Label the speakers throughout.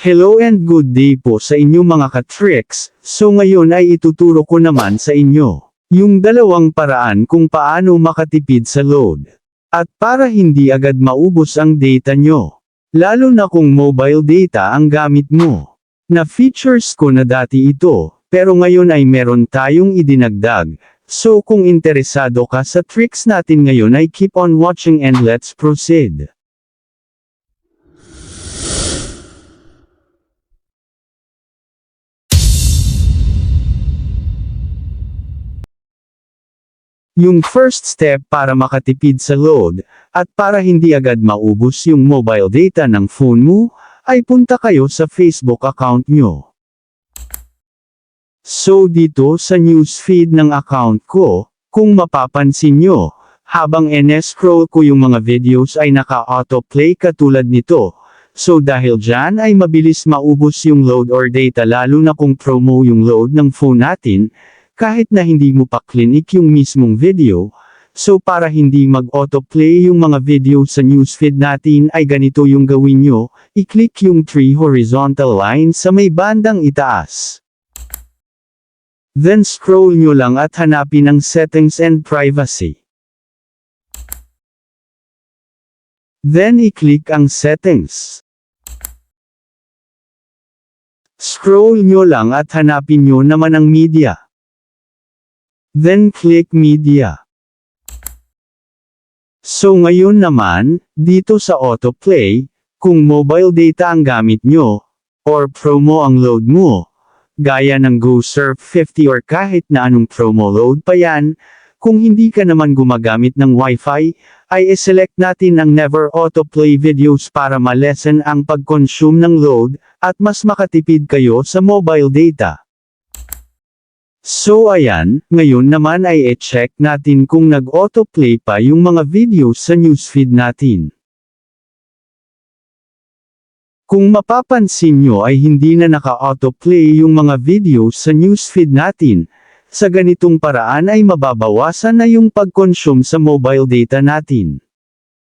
Speaker 1: Hello and good day po sa inyo mga ka-tricks. So ngayon ay ituturo ko naman sa inyo yung dalawang paraan kung paano makatipid sa load. At para hindi agad maubos ang data nyo. Lalo na kung mobile data ang gamit mo. Na features ko na dati ito, pero ngayon ay meron tayong idinagdag. So kung interesado ka sa tricks natin ngayon ay keep on watching and let's proceed. Yung first step para makatipid sa load, at para hindi agad maubos yung mobile data ng phone mo, ay punta kayo sa Facebook account nyo. So dito sa newsfeed ng account ko, kung mapapansin nyo, habang scroll ko yung mga videos ay naka-autoplay katulad nito. So dahil dyan ay mabilis maubos yung load or data lalo na kung promo yung load ng phone natin, kahit na hindi mo pa clinic yung mismong video. So para hindi mag-autoplay yung mga video sa newsfeed natin ay ganito yung gawin nyo, i-click yung 3 horizontal lines sa may bandang itaas. Then scroll nyo lang at hanapin ang settings and privacy. Then i-click ang settings. Scroll nyo lang at hanapin nyo naman ang media. Then click media. So ngayon naman, dito sa autoplay, kung mobile data ang gamit nyo, or promo ang load mo, gaya ng GoSurf 50 or kahit na anong promo load pa yan, kung hindi ka naman gumagamit ng Wi-Fi, ay iselect natin ang Never Autoplay Videos para ma-lessen ang pag-consume ng load, at mas makatipid kayo sa mobile data. So ayan, ngayon naman ay i-check natin kung nag-autoplay pa yung mga videos sa newsfeed natin. Kung mapapansin nyo ay hindi na naka-autoplay yung mga videos sa newsfeed natin, sa ganitong paraan ay mababawasan na yung pag-consume sa mobile data natin.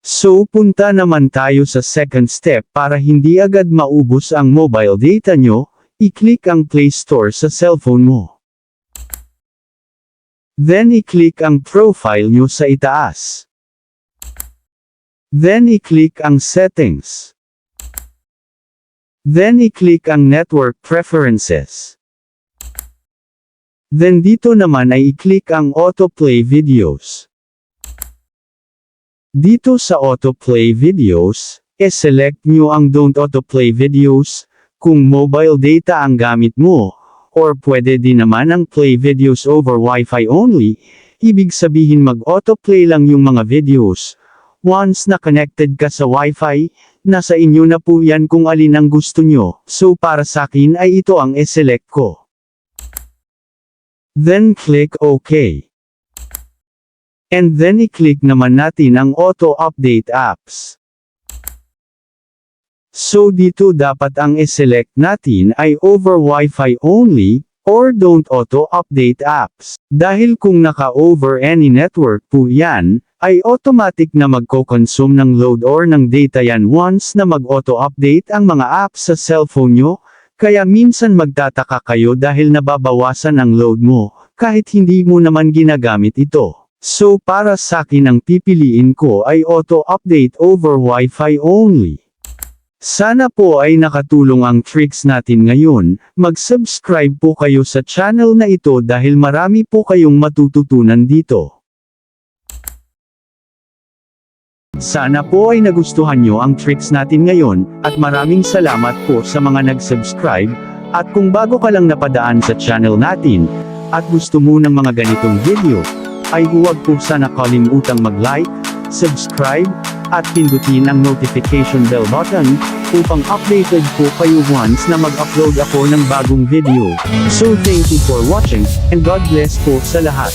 Speaker 1: So punta naman tayo sa second step para hindi agad maubos ang mobile data nyo, i-click ang Play Store sa cellphone mo. Then i-click ang profile nyo sa itaas. Then i-click ang settings. Then i-click ang network preferences. Then dito naman ay i-click ang autoplay videos. Dito sa autoplay videos, select nyo ang don't autoplay videos, kung mobile data ang gamit mo. Or pwede din naman ang play videos over Wi-Fi only, ibig sabihin mag-autoplay lang yung mga videos. Once na connected ka sa Wi-Fi, nasa inyo na po yan kung alin ang gusto nyo, so para sa akin ay ito ang select ko. Then click OK. And then i-click naman natin ang auto-update apps. So dito dapat ang iselect natin ay over Wi-Fi only, or don't auto-update apps. Dahil kung naka-over any network po yan, ay automatic na magko-consume ng load or ng data yan once na mag-auto-update ang mga apps sa cellphone nyo, kaya minsan magtataka kayo dahil nababawasan ang load mo, kahit hindi mo naman ginagamit ito. So para sa akin ang pipiliin ko ay auto-update over Wi-Fi only. Sana po ay nakatulong ang tricks natin ngayon, mag-subscribe po kayo sa channel na ito dahil marami po kayong matututunan dito. Sana po ay nagustuhan nyo ang tricks natin ngayon, at maraming salamat po sa mga nag-subscribe, at kung bago ka lang napadaan sa channel natin, at gusto mo ng mga ganitong video, ay huwag po sana kalimutang mag-like, subscribe, at pindutin ang notification bell button, upang updated po kayo once na mag-upload ako ng bagong video. So thank you for watching, and God bless po sa lahat.